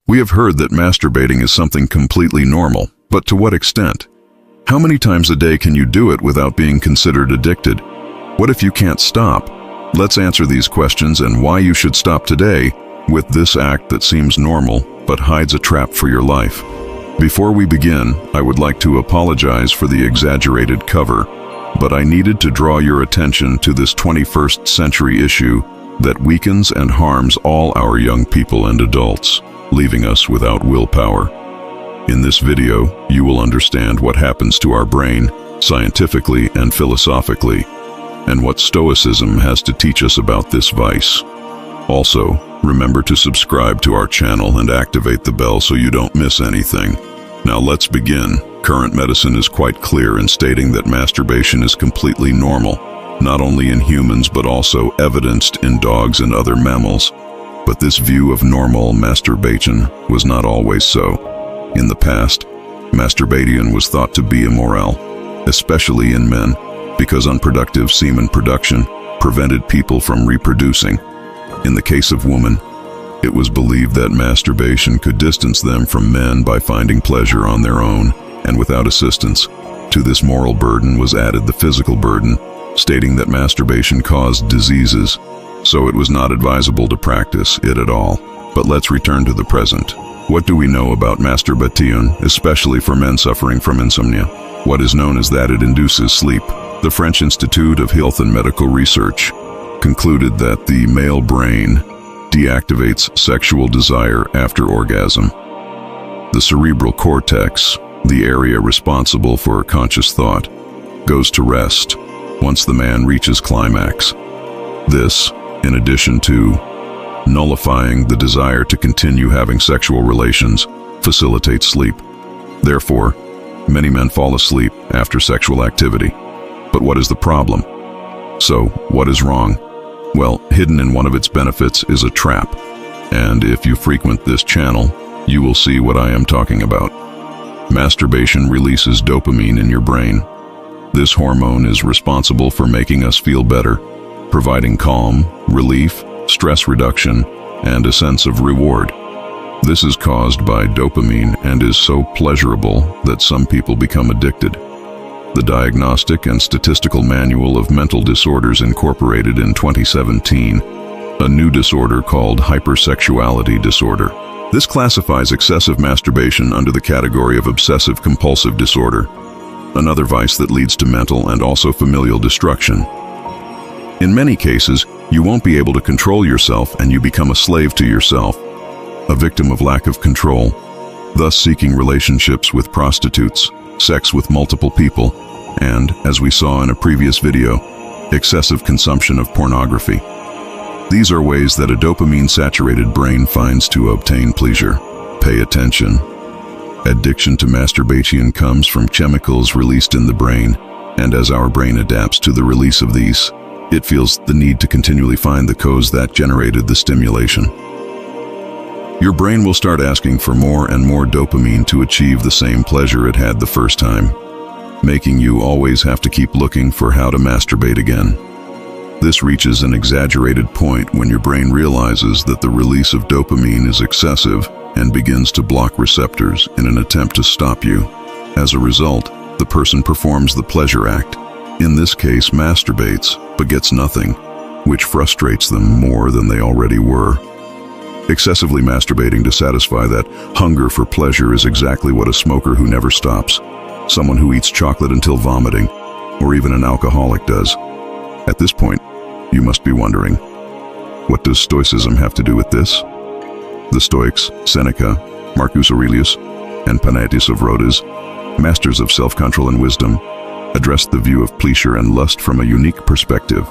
We have heard that masturbating is something completely normal, but to what extent? How many times a day can you do it without being considered addicted? What if you can't stop? Let's answer these questions and why you should stop today with this act that seems normal but hides a trap for your life. Before we begin, I would like to apologize for the exaggerated cover, but I needed to draw your attention to this 21st century issue that weakens and harms all our young people and adults, leaving us without willpower. In this video, you will understand what happens to our brain, scientifically and philosophically, and what Stoicism has to teach us about this vice. Also, remember to subscribe to our channel and activate the bell so you don't miss anything. Now let's begin. Current medicine is quite clear in stating that masturbation is completely normal, not only in humans but also evidenced in dogs and other mammals. But this view of normal masturbation was not always so. In the past, masturbation was thought to be immoral, especially in men, because unproductive semen production prevented people from reproducing. In the case of women, it was believed that masturbation could distance them from men by finding pleasure on their own and without assistance. To this moral burden was added the physical burden, stating that masturbation caused diseases, so it was not advisable to practice it at all. But let's return to the present. What do we know about masturbation, especially for men suffering from insomnia? What is known as that it induces sleep. The French Institute of Health and Medical Research concluded that the male brain deactivates sexual desire after orgasm. The cerebral cortex, the area responsible for conscious thought, goes to rest once the man reaches climax. This, in addition to nullifying the desire to continue having sexual relations, facilitates sleep. Therefore, many men fall asleep after sexual activity. But what is the problem? So, what is wrong? Well, hidden in one of its benefits is a trap. And if you frequent this channel, you will see what I am talking about. Masturbation releases dopamine in your brain. This hormone is responsible for making us feel better, providing calm, relief, stress reduction, and a sense of reward. This is caused by dopamine and is so pleasurable that some people become addicted. The Diagnostic and Statistical Manual of Mental Disorders incorporated in 2017 a new disorder called hypersexuality disorder. This classifies excessive masturbation under the category of obsessive-compulsive disorder, another vice that leads to mental and also familial destruction. In many cases, you won't be able to control yourself and you become a slave to yourself, a victim of lack of control, thus seeking relationships with prostitutes, sex with multiple people, and, as we saw in a previous video, excessive consumption of pornography. These are ways that a dopamine-saturated brain finds to obtain pleasure. Pay attention. Addiction to masturbation comes from chemicals released in the brain, and as our brain adapts to the release of these, it feels the need to continually find the cause that generated the stimulation. Your brain will start asking for more and more dopamine to achieve the same pleasure it had the first time, making you always have to keep looking for how to masturbate again. This reaches an exaggerated point when your brain realizes that the release of dopamine is excessive and begins to block receptors in an attempt to stop you. As a result, the person performs the pleasure act, in this case masturbates, but gets nothing, which frustrates them more than they already were. Excessively masturbating to satisfy that hunger for pleasure is exactly what a smoker who never stops, someone who eats chocolate until vomiting, or even an alcoholic does. At this point, you must be wondering, what does Stoicism have to do with this? The Stoics, Seneca, Marcus Aurelius, and Panaetius of Rhodes, masters of self-control and wisdom, addressed the view of pleasure and lust from a unique perspective.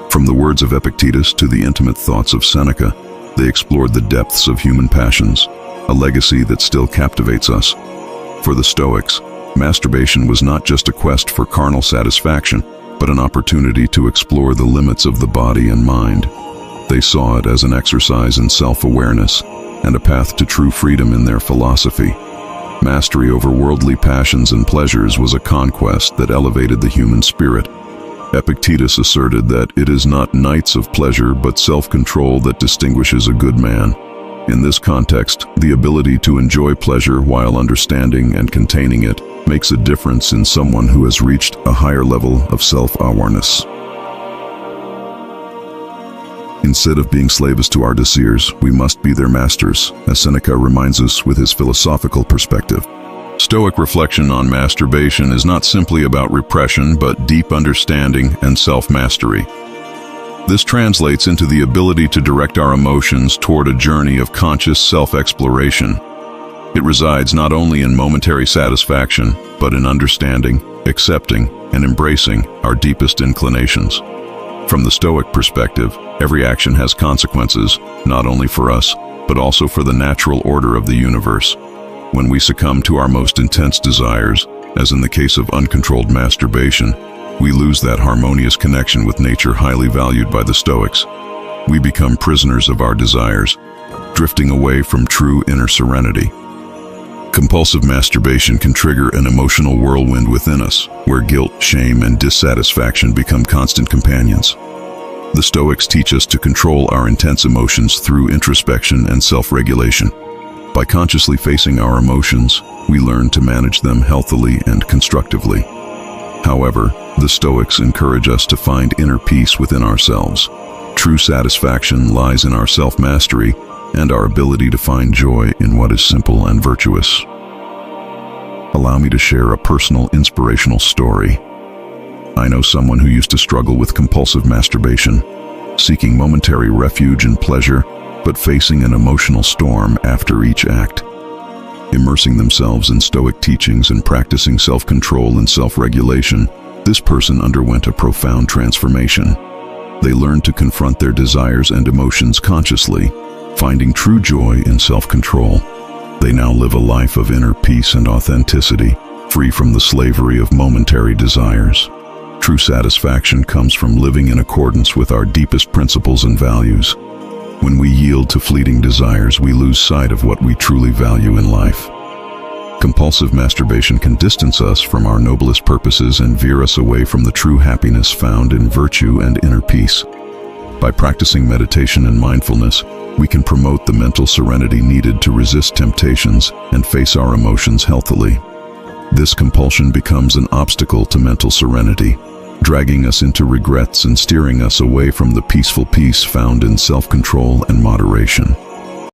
From the words of Epictetus to the intimate thoughts of Seneca, they explored the depths of human passions, a legacy that still captivates us. For the Stoics, masturbation was not just a quest for carnal satisfaction, but an opportunity to explore the limits of the body and mind. They saw it as an exercise in self-awareness and a path to true freedom in their philosophy. Mastery over worldly passions and pleasures was a conquest that elevated the human spirit. Epictetus asserted that it is not nights of pleasure but self-control that distinguishes a good man. In this context, the ability to enjoy pleasure while understanding and containing it makes a difference in someone who has reached a higher level of self-awareness. Instead of being slaves to our desires, we must be their masters, as Seneca reminds us with his philosophical perspective. Stoic reflection on masturbation is not simply about repression, but deep understanding and self-mastery. This translates into the ability to direct our emotions toward a journey of conscious self-exploration. It resides not only in momentary satisfaction, but in understanding, accepting, and embracing our deepest inclinations. From the Stoic perspective, every action has consequences, not only for us, but also for the natural order of the universe. When we succumb to our most intense desires, as in the case of uncontrolled masturbation, we lose that harmonious connection with nature highly valued by the Stoics. We become prisoners of our desires, drifting away from true inner serenity. Compulsive masturbation can trigger an emotional whirlwind within us, where guilt, shame, and dissatisfaction become constant companions. The Stoics teach us to control our intense emotions through introspection and self-regulation. By consciously facing our emotions, we learn to manage them healthily and constructively. However, the Stoics encourage us to find inner peace within ourselves. True satisfaction lies in our self-mastery and our ability to find joy in what is simple and virtuous. Allow me to share a personal, inspirational story. I know someone who used to struggle with compulsive masturbation, seeking momentary refuge and pleasure, but facing an emotional storm after each act. Immersing themselves in Stoic teachings and practicing self-control and self-regulation, this person underwent a profound transformation. They learned to confront their desires and emotions consciously, finding true joy in self-control. They now live a life of inner peace and authenticity, free from the slavery of momentary desires. True satisfaction comes from living in accordance with our deepest principles and values. When we yield to fleeting desires, we lose sight of what we truly value in life. Compulsive masturbation can distance us from our noblest purposes and veer us away from the true happiness found in virtue and inner peace. By practicing meditation and mindfulness, we can promote the mental serenity needed to resist temptations and face our emotions healthily. This compulsion becomes an obstacle to mental serenity, dragging us into regrets and steering us away from the peaceful peace found in self-control and moderation.